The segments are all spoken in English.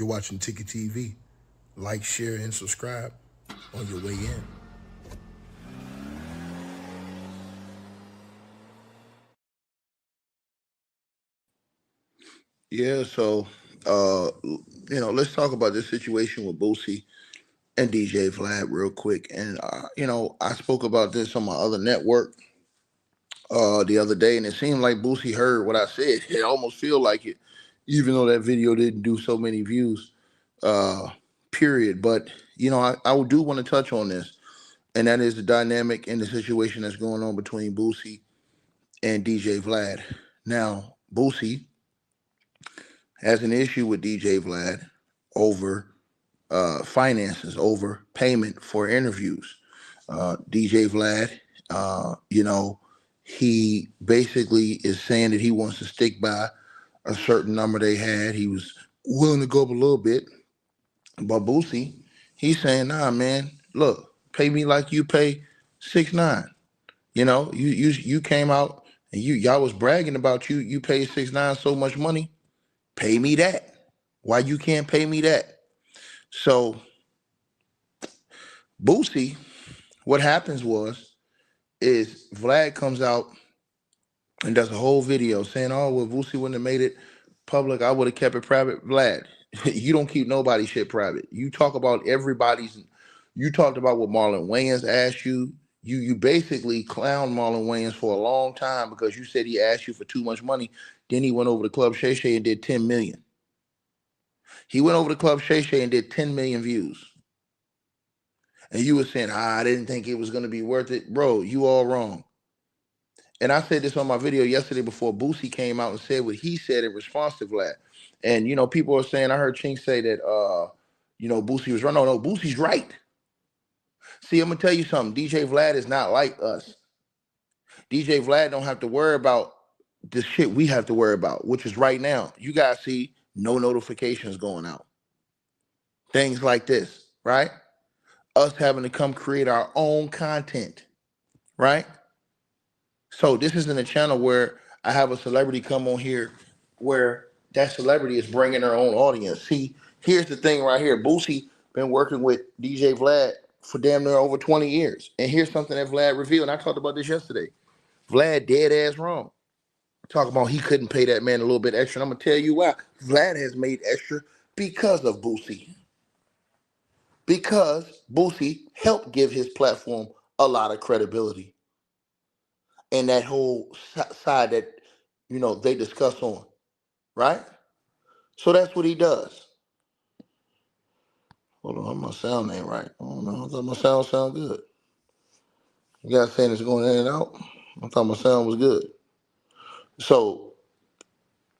You're watching Ticket TV. Like, share, and subscribe on your way in. Yeah, so let's talk about this situation with Boosie and DJ Vlad real quick. And I spoke about this on my other network the other day, and it seemed like Boosie heard what I said. It almost feel like it, even though that video didn't do so many views. Uh, period. But I do want to touch on this, and that is the dynamic and the situation that's going on between Boosie and DJ Vlad. Now, Boosie has an issue with DJ Vlad over finances, over payment for interviews. DJ Vlad, he basically is saying that he wants to stick by a certain number they had. He was willing to go up a little bit, but Boosie, he's saying, "Nah, man, look, pay me like you pay 6ix9ine. You came out and y'all was bragging about you paid 6ix9ine so much money. Pay me that. Why you can't pay me that?" So Boosie, what happens is Vlad comes out and does a whole video saying, "Oh, well, Boosie wouldn't have made it public. I would have kept it private." Vlad, you don't keep nobody's shit private. You talk about everybody's. You talked about what Marlon Wayans asked you. You basically clowned Marlon Wayans for a long time because you said he asked you for too much money. Then he went over to Club Shay Shay and did 10 million. He went over to Club Shay Shay and did 10 million views. And you were saying, I didn't think it was going to be worth it. Bro, you all wrong. And I said this on my video yesterday before Boosie came out and said what he said in response to Vlad. And, people are saying, I heard Chink say that, Boosie was wrong. No, Boosie's right. See, I'm going to tell you something. DJ Vlad is not like us. DJ Vlad don't have to worry about the shit we have to worry about, which is right now. You guys see no notifications going out. Things like this, right? Us having to come create our own content, right? So this isn't a channel where I have a celebrity come on here where that celebrity is bringing their own audience. See, here's the thing right here. Boosie been working with DJ Vlad for damn near over 20 years. And here's something that Vlad revealed. And I talked about this yesterday. Vlad dead ass wrong. Talking about he couldn't pay that man a little bit extra. And I'm going to tell you why. Vlad has made extra because of Boosie. Because Boosie helped give his platform a lot of credibility. And that whole side that, they discuss on, right? So that's what he does. Hold on, my sound ain't right. I don't know. I thought my sound good. You guys saying it's going in and out? I thought my sound was good. So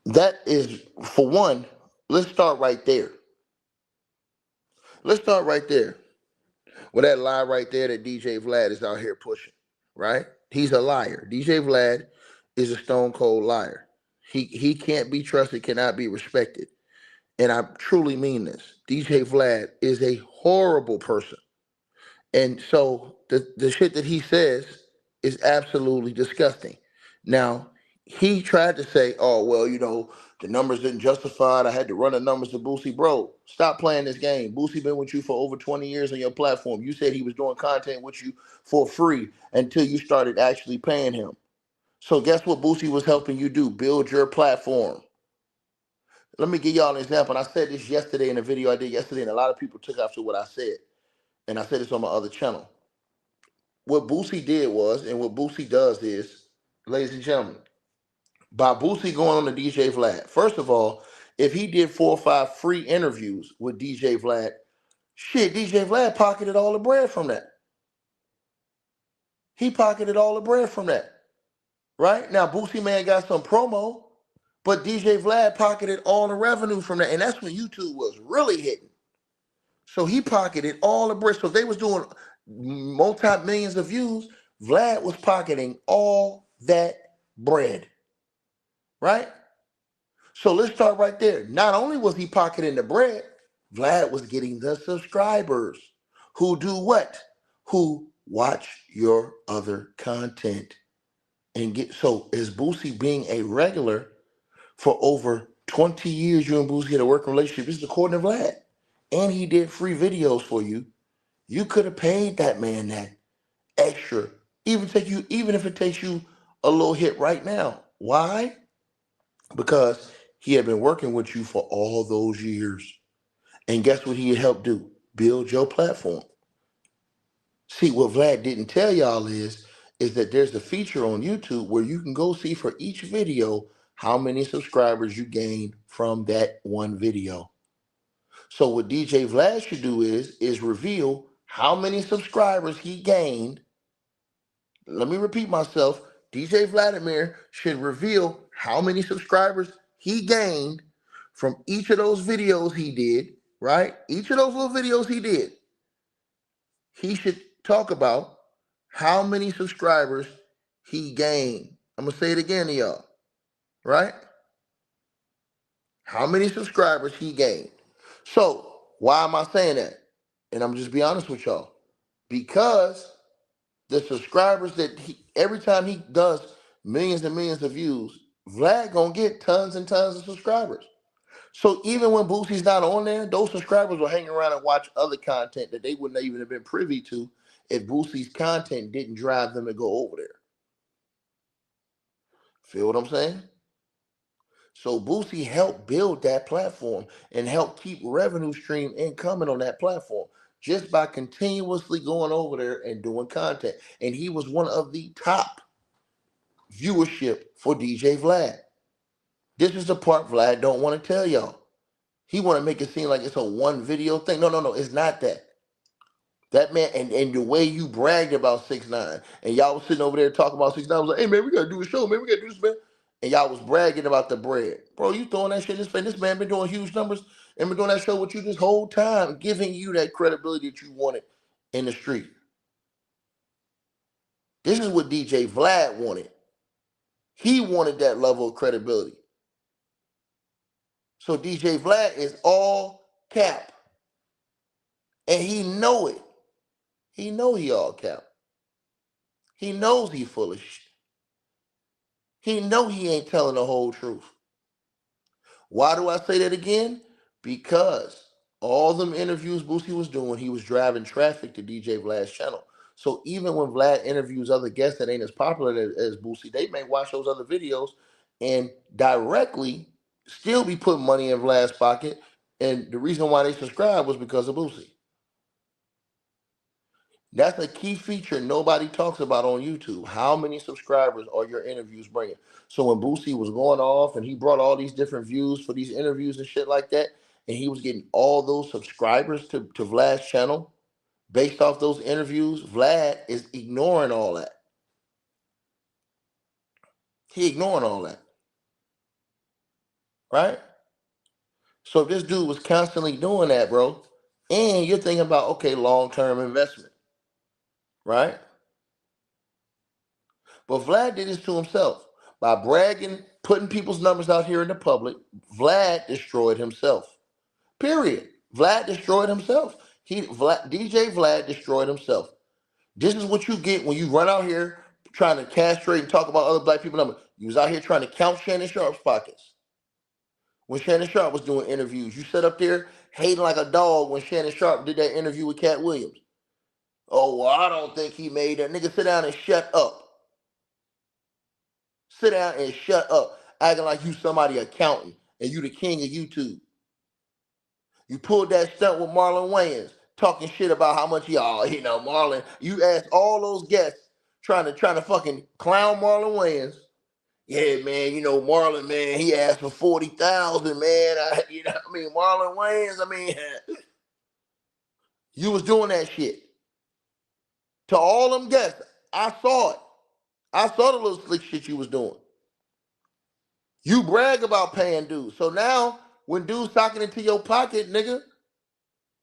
that is, for one, let's start right there. Let's start right there with that lie right there that DJ Vlad is out here pushing, right? He's a liar. DJ Vlad is a stone cold liar. He can't be trusted, cannot be respected. And I truly mean this. DJ Vlad is a horrible person. And so the shit that he says is absolutely disgusting. Now, he tried to say, oh, well, the numbers didn't justify it. I had to run the numbers to Boosie. Bro, stop playing this game. Boosie been with you for over 20 years on your platform. You said he was doing content with you for free until you started actually paying him. So guess what Boosie was helping you do? Build your platform. Let me give y'all an example. And I said this yesterday in a video I did yesterday, and a lot of people took after what I said. And I said this on my other channel. What Boosie did was, and what Boosie does is, ladies and gentlemen, by Boosie going on to DJ Vlad, first of all, if he did 4 or 5 free interviews with DJ Vlad, shit, DJ Vlad pocketed all the bread from that. He pocketed all the bread from that. Right? Now, Boosie Man got some promo, but DJ Vlad pocketed all the revenue from that. And that's when YouTube was really hitting. So he pocketed all the bread. So if they was doing multi-millions of views, Vlad was pocketing all that bread. Right? So let's start right there. Not only was he pocketing the bread, Vlad was getting the subscribers who do what? Who watch your other content. And get so is Boosie being a regular for over 20 years you and Boosie had a working relationship. This is according to Vlad. And he did free videos for you. You could have paid that man that extra. Even if it takes you a little hit right now. Why? Because he had been working with you for all those years. And guess what he helped do? Build your platform. See, what Vlad didn't tell y'all is that there's a feature on YouTube where you can go see for each video how many subscribers you gained from that one video. So what DJ Vlad should do is reveal how many subscribers he gained. Let me repeat myself. DJ Vladimir should reveal how many subscribers he gained from each of those videos he did, right? Each of those little videos he did. He should talk about how many subscribers he gained. I'm going to say it again to y'all, right? How many subscribers he gained. So, why am I saying that? And I'm just be honest with y'all. Because the subscribers that every time he does millions and millions of views, Vlad gonna get tons and tons of subscribers. So even when Boosie's not on there, those subscribers will hang around and watch other content that they wouldn't even have been privy to if Boosie's content didn't drive them to go over there. Feel what I'm saying? So Boosie helped build that platform and help keep revenue stream incoming on that platform just by continuously going over there and doing content. And he was one of the top viewership for DJ Vlad. This is the part Vlad don't want to tell y'all. He want to make it seem like it's a one video thing. No, it's not that. That man, and the way you bragged about 6ix9ine, and y'all was sitting over there talking about 6ix9ine, I was like, hey man, we gotta do a show, man, we gotta do this, man. And y'all was bragging about the bread. Bro, you throwing that shit in his face. This man been doing huge numbers and been doing that show with you this whole time, giving you that credibility that you wanted in the street. This is what DJ Vlad wanted. He wanted that level of credibility. So DJ Vlad is all cap. And he know it. He know he all cap. He knows he full of shit. He know he ain't telling the whole truth. Why do I say that again? Because all them interviews Boosie was doing, he was driving traffic to DJ Vlad's channel. So even when Vlad interviews other guests that ain't as popular as Boosie, they may watch those other videos and directly still be putting money in Vlad's pocket. And the reason why they subscribed was because of Boosie. That's a key feature nobody talks about on YouTube. How many subscribers are your interviews bringing? So when Boosie was going off and he brought all these different views for these interviews and shit like that, and he was getting all those subscribers to Vlad's channel based off those interviews, Vlad is ignoring all that. He ignoring all that. Right? So this dude was constantly doing that, bro. And you're thinking about, okay, long-term investment. Right? But Vlad did this to himself. By bragging, putting people's numbers out here in the public, Vlad destroyed himself. Period. Vlad destroyed himself. DJ Vlad destroyed himself. This is what you get when you run out here trying to castrate and talk about other black people numbers. You was out here trying to count Shannon Sharp's pockets. When Shannon Sharp was doing interviews, you sat up there hating like a dog when Shannon Sharp did that interview with Cat Williams. Oh, well, I don't think he made that. Nigga, sit down and shut up. Sit down and shut up, acting like you somebody accountant and you the king of YouTube. You pulled that stunt with Marlon Wayans, talking shit about how much y'all, Marlon. You asked all those guests trying to fucking clown Marlon Wayans. Yeah, man, Marlon, man, he asked for 40,000, man. Marlon Wayans, you was doing that shit. To all them guests, I saw it. I saw the little slick shit you was doing. You brag about paying dues. So now, when dudes talking into your pocket, nigga,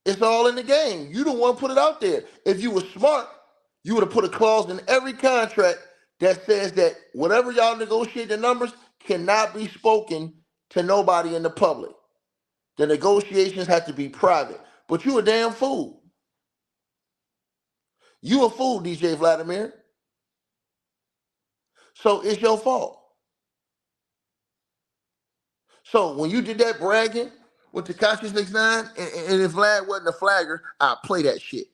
it's all in the game. You don't want to put it out there. If you were smart, you would have put a clause in every contract that says that whatever y'all negotiate the numbers cannot be spoken to nobody in the public. The negotiations have to be private. But you a damn fool. You a fool, DJ Vladimir. So it's your fault. So when you did that bragging with Tekashi 69, and if Vlad wasn't a flagger, I'd play that shit.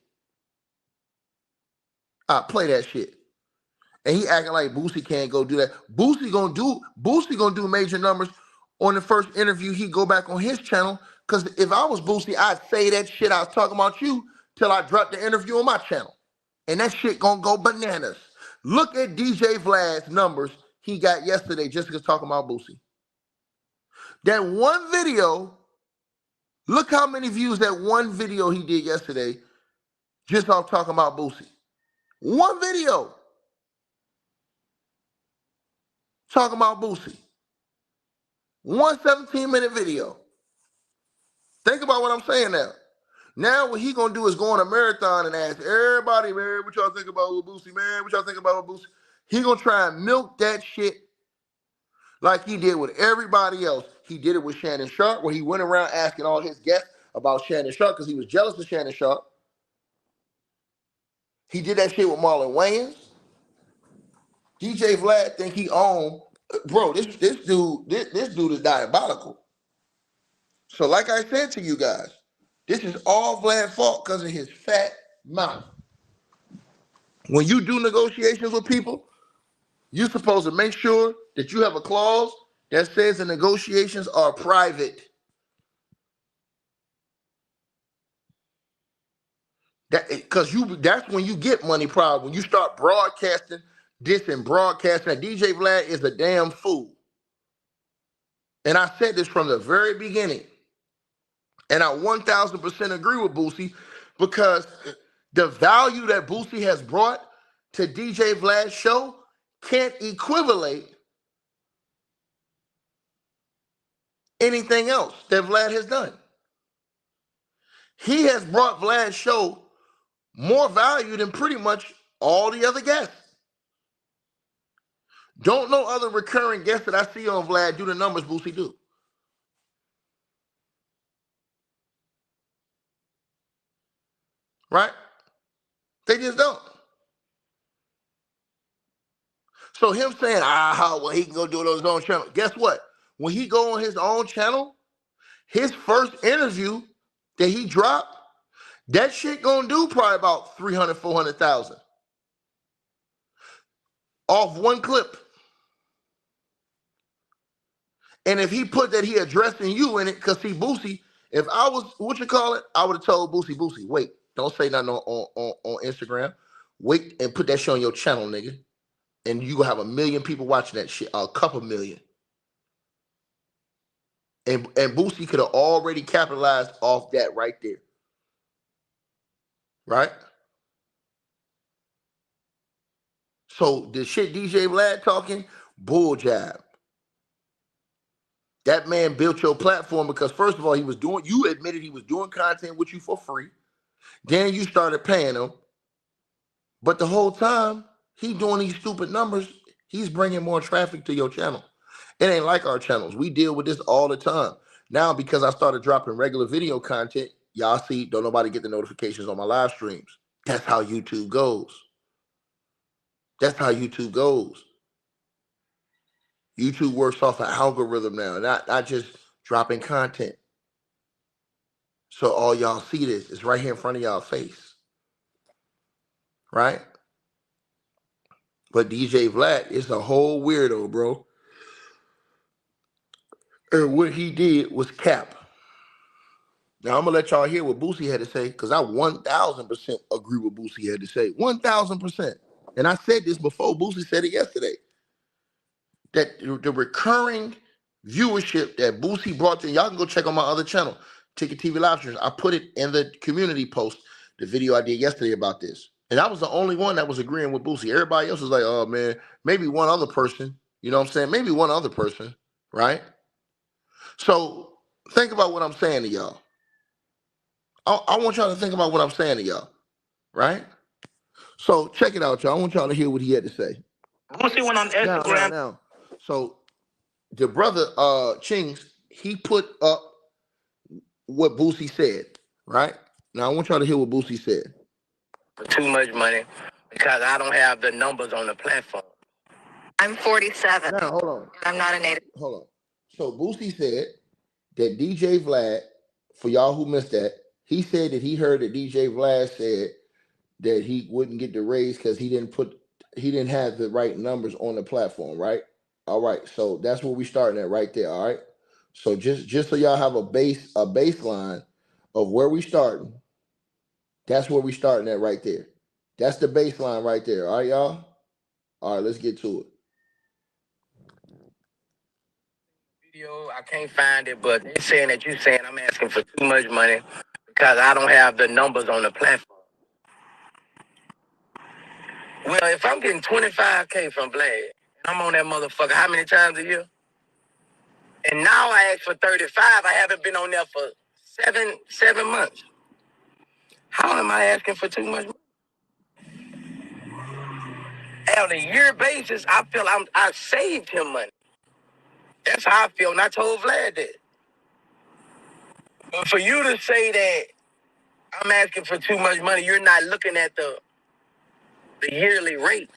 I'd play that shit. And he acting like Boosie can't go do that. Boosie gonna do major numbers. On the first interview, he go back on his channel. Cause if I was Boosie, I'd say that shit I was talking about you till I drop the interview on my channel. And that shit gonna go bananas. Look at DJ Vlad's numbers he got yesterday just because talking about Boosie. That one video, look how many views that one video he did yesterday just off talking about Boosie. One video talking about Boosie. One 17-minute video. Think about what I'm saying now. Now what he gonna do is go on a marathon and ask everybody, man, what y'all think about with Boosie, man? What y'all think about with Boosie? He gonna try and milk that shit like he did with everybody else. He did it with Shannon Sharp, where he went around asking all his guests about Shannon Sharp because he was jealous of Shannon Sharp. He did that shit with Marlon Wayans. DJ Vlad think he owned, bro. This dude is diabolical. So like I said to you guys, this is all Vlad's fault because of his fat mouth. When you do negotiations with people, you're supposed to make sure that you have a clause that says the negotiations are private. That's when you get money problem. When you start broadcasting this and broadcasting that. DJ Vlad is a damn fool. And I said this from the very beginning. And I 1,000% agree with Boosie because the value that Boosie has brought to DJ Vlad's show can't equivalent anything else that Vlad has done. He has brought Vlad's show more value than pretty much all the other guests. Don't no other recurring guests that I see on Vlad do the numbers Boosie do. Right? They just don't. So him saying, well, he can go do it on his own channel. Guess what? When he go on his own channel, his first interview that he dropped, that shit gonna do probably about 300, 400,000 off one clip. And if he put that he addressing you in it, because see, Boosie, if I was, I would have told Boosie, wait, don't say nothing on Instagram. Wait and put that shit on your channel, nigga. And you gonna have 1 million people watching that shit, a couple million. And Boosie could have already capitalized off that right there. Right? So the shit DJ Vlad talking, bull jab. That man built your platform because first of all, you admitted he was doing content with you for free. Then you started paying him. But the whole time, he doing these stupid numbers, he's bringing more traffic to your channel. It ain't like our channels. We deal with this all the time. Now, because I started dropping regular video content, y'all see, don't nobody get the notifications on my live streams. That's how YouTube goes. That's how YouTube goes. YouTube works off an algorithm now, not just dropping content. So all y'all see this. It's right here in front of y'all face. Right? But DJ Vlad is a whole weirdo, bro. And what he did was cap. Now, I'm going to let y'all hear what Boosie had to say because I 1,000% agree with Boosie had to say. 1,000%. And I said this before. Boosie said it yesterday. That the recurring viewership that Boosie brought to, y'all can go check on my other channel, Ticket TV Live Streams. I put it in the community post, the video I did yesterday about this. And I was the only one that was agreeing with Boosie. Everybody else was like, oh, man, maybe one other person. You know what I'm saying? Maybe one other person, right? So think about what I'm saying to y'all. I want y'all to think about what I'm saying to y'all, right? So check it out, y'all. I want y'all to hear what he had to say. Boosie went on Instagram. Now. So the brother Chings, he put up what Boosie said, right? Now I want y'all to hear what Boosie said. Too much money because I don't have the numbers on the platform. I'm 47. Now hold on. I'm not a native. Hold on. So Boosie said that DJ Vlad, for y'all who missed that, he said that he heard that DJ Vlad said that he wouldn't get the raise because he didn't have the right numbers on the platform, right? All right, so that's where we starting at right there. All right. So just so y'all have a baseline of where we starting, that's where we starting at right there. That's the baseline right there. All right, y'all. All right, let's get to it. Video, I can't find it, but they're saying that you're saying I'm asking for too much money because I don't have the numbers on the platform. Well, if I'm getting 25K from Vlad, and I'm on that motherfucker how many times a year? And now I ask for 35. I haven't been on there for seven months. How am I asking for too much money? On a year basis, I feel I saved him money. That's how I feel, and I told Vlad that. But for you to say that I'm asking for too much money, you're not looking at the yearly rate,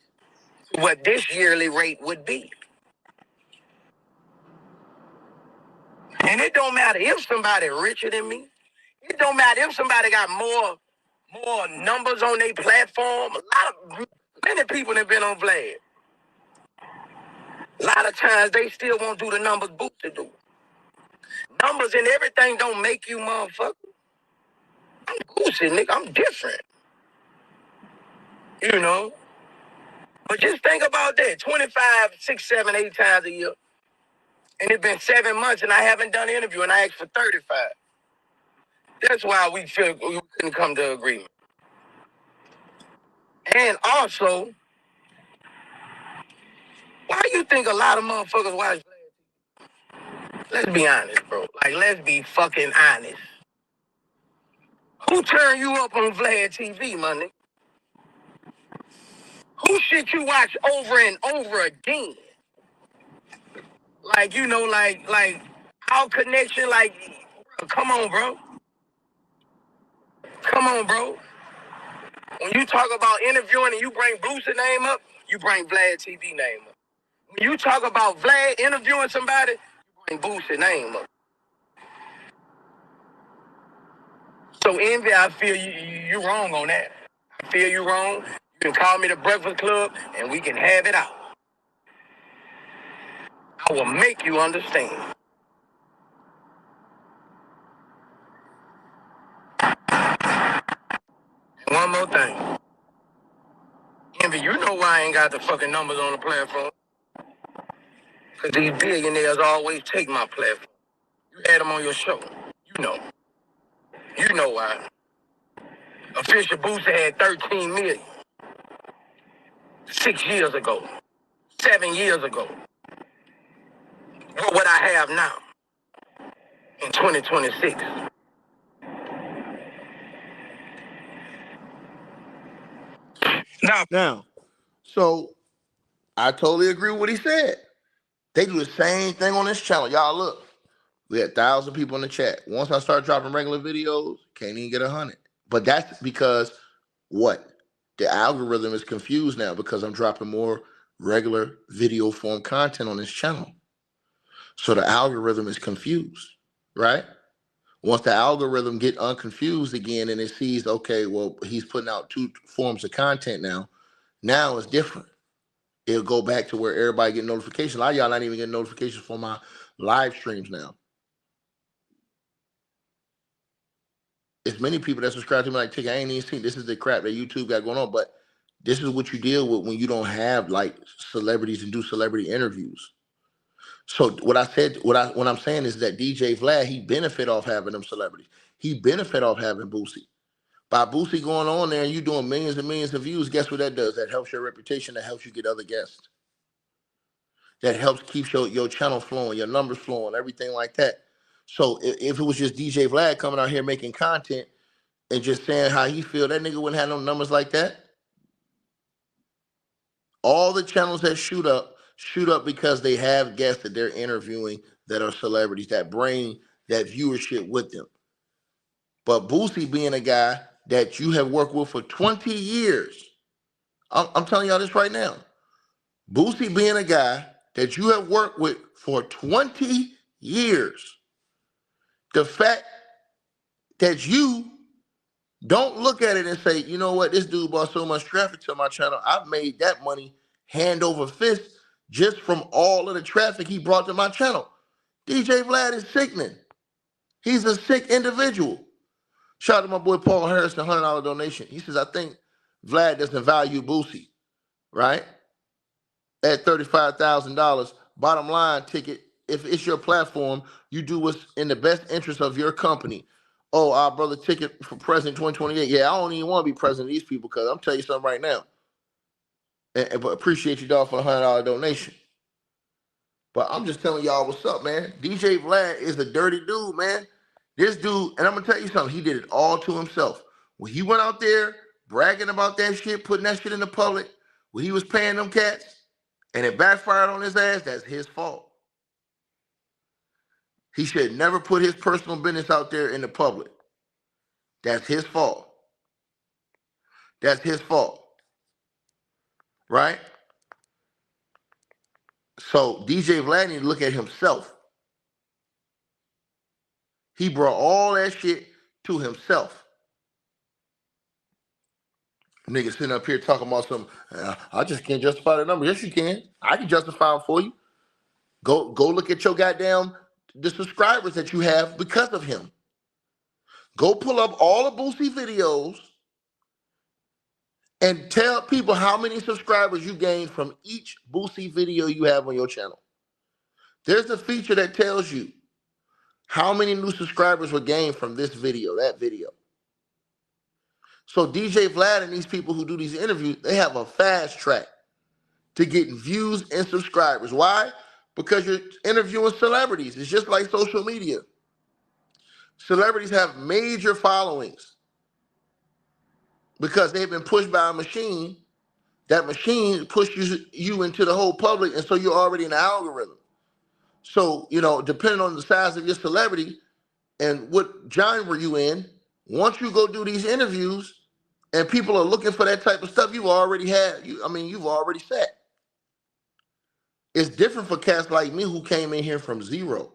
what this yearly rate would be. And it don't matter if somebody richer than me. It don't matter if somebody got more numbers on their platform. Many people have been on Vlad. A lot of times they still won't do the numbers Boosie do. Numbers and everything don't make you motherfucker. I'm Boosie, nigga. I'm different. You know? But just think about that. 25, 6, 7, 8 times a year. And it's been 7 months and I haven't done an interview and I asked for 35. That's why we feel we couldn't come to agreement. And also, why do you think a lot of motherfuckers watch Vlad? Let's be honest, bro. Like, let's be fucking honest. Who turned you up on Vlad TV, my nigga? Who shit you watch over and over again? Like, you know, like our connection, like, come on, bro. Come on, bro. When you talk about interviewing and you bring Boosie name up, you bring Vlad TV name up. When you talk about Vlad interviewing somebody, you bring Boosie name up. So Envy, I feel you wrong on that. I feel you wrong. You can call me the Breakfast Club and we can have it out. I will make you understand. And one more thing. Envy, you know why I ain't got the fucking numbers on the platform? Because these billionaires always take my platform. You had them on your show. You know. You know why. Official Booster had 13 million 6 years ago, 7 years ago. What would I have now in 2026? Now, so I totally agree with what he said. They do the same thing on this channel. Y'all look. We had 1,000 people in the chat. Once I start dropping regular videos, can't even get 100. But that's because what? The algorithm is confused now because I'm dropping more regular video form content on this channel. So the algorithm is confused, right? Once the algorithm get unconfused again and it sees, okay, well, he's putting out 2 forms of content now. Now it's different. It'll go back to where everybody get notifications. A lot of y'all not even getting notifications for my live streams now. It's many people that subscribe to me like, I ain't even seen this is the crap that YouTube got going on, but this is what you deal with when you don't have like celebrities and do celebrity interviews. So what I'm saying is that DJ Vlad, he benefit off having them celebrities. He benefit off having Boosie. By Boosie going on there and you doing millions and millions of views, guess what that does? That helps your reputation. That helps you get other guests. That helps keep your channel flowing, your numbers flowing, everything like that. So if it was just DJ Vlad coming out here making content and just saying how he feel, that nigga wouldn't have no numbers like that. All the channels that shoot up because they have guests that they're interviewing that are celebrities that bring that viewership with them. But Boosie being a guy that you have worked with for 20 years, I'm telling y'all this right now. Boosie being a guy that you have worked with for 20 Years. The fact that you don't look at it and say, you know what, this dude brought so much traffic to my channel, I've made that money hand over fist just from all of the traffic he brought to my channel. DJ Vlad is sickening. He's a sick individual. Shout out to my boy Paul Harrison, $100 donation. He says, I think Vlad doesn't value Boosie, right? At $35,000. Bottom line, Ticket, if it's your platform, you do what's in the best interest of your company. Oh, our brother Ticket for president 2028. Yeah, I don't even want to be president of these people because I'm telling you something right now. But appreciate you, dog, for the $100 donation. But I'm just telling y'all what's up, man. DJ Vlad is a dirty dude, man. This dude, and I'm gonna tell you something, he did it all to himself. When he went out there bragging about that shit, putting that shit in the public, when he was paying them cats, and it backfired on his ass, that's his fault. He should never put his personal business out there in the public. That's his fault. That's his fault. Right? So DJ Vlad need to look at himself. He brought all that shit to himself. Niggas sitting up here talking about some, I just can't justify the number. Yes, you can. I can justify them for you. Go look at your the subscribers that you have because of him. Go pull up all the Boosie videos and tell people how many subscribers you gained from each Boosie video you have on your channel. There's a feature that tells you how many new subscribers were gained from this video, that video. So DJ Vlad and these people who do these interviews, they have a fast track to getting views and subscribers. Why? Because you're interviewing celebrities. It's just like social media. Celebrities have major followings because they've been pushed by a machine. That machine pushes you into the whole public, and so you're already in the algorithm. So, depending on the size of your celebrity and what genre you in, once you go do these interviews and people are looking for that type of stuff, you've already set. It's different for cats like me who came in here from zero.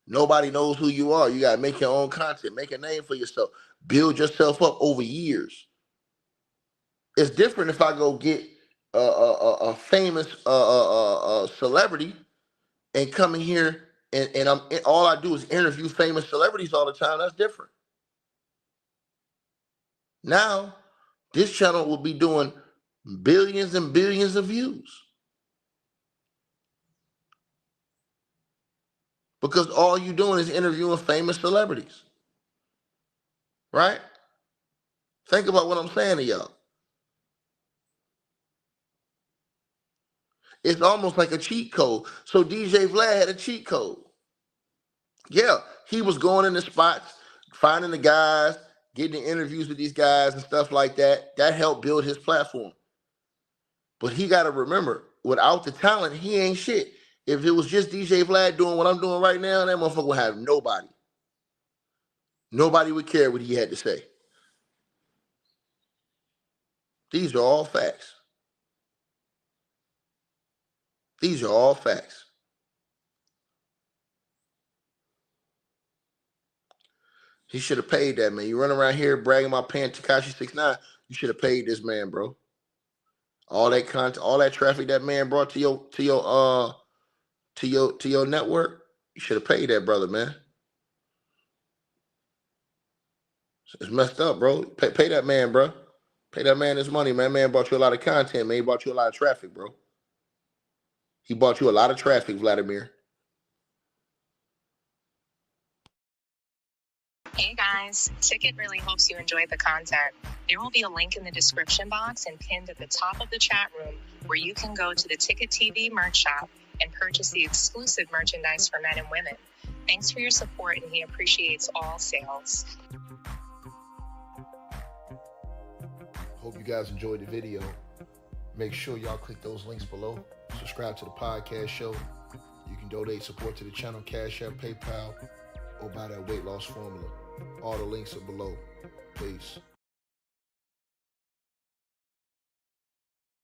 Nobody knows who you are. You got to make your own content, make a name for yourself, build yourself up over years. It's different if I go get a famous celebrity and come in here and all I do is interview famous celebrities all the time. That's different. Now, this channel will be doing billions and billions of views because all you're doing is interviewing famous celebrities, right? Think about what I'm saying to y'all. It's almost like a cheat code. So DJ Vlad had a cheat code. Yeah, he was going in the spots, finding the guys, getting the interviews with these guys and stuff like that. That helped build his platform. But he got to remember, without the talent, he ain't shit. If it was just DJ Vlad doing what I'm doing right now, that motherfucker would have nobody. Nobody would care what he had to say. These are all facts. These are all facts. He should have paid that, man. You run around here bragging about paying Tekashi 6ix9ine. You should have paid this man, bro. All that content, all that traffic that man brought to your network, you should have paid that brother, man. It's messed up, bro. Pay that man, bro. Pay that man his money, man. Man brought you a lot of content, man. He brought you a lot of traffic, bro. He bought you a lot of traffic, Vladimir. Hey guys, Ticket really hopes you enjoyed the content. There will be a link in the description box and pinned at the top of the chat room where you can go to the Ticket TV merch shop and purchase the exclusive merchandise for men and women. Thanks for your support, and he appreciates all sales. Hope you guys enjoyed the video. Make sure y'all click those links below. Subscribe to the podcast show. You can donate support to the channel, Cash App, PayPal, or buy that weight loss formula. All the links are below. Peace.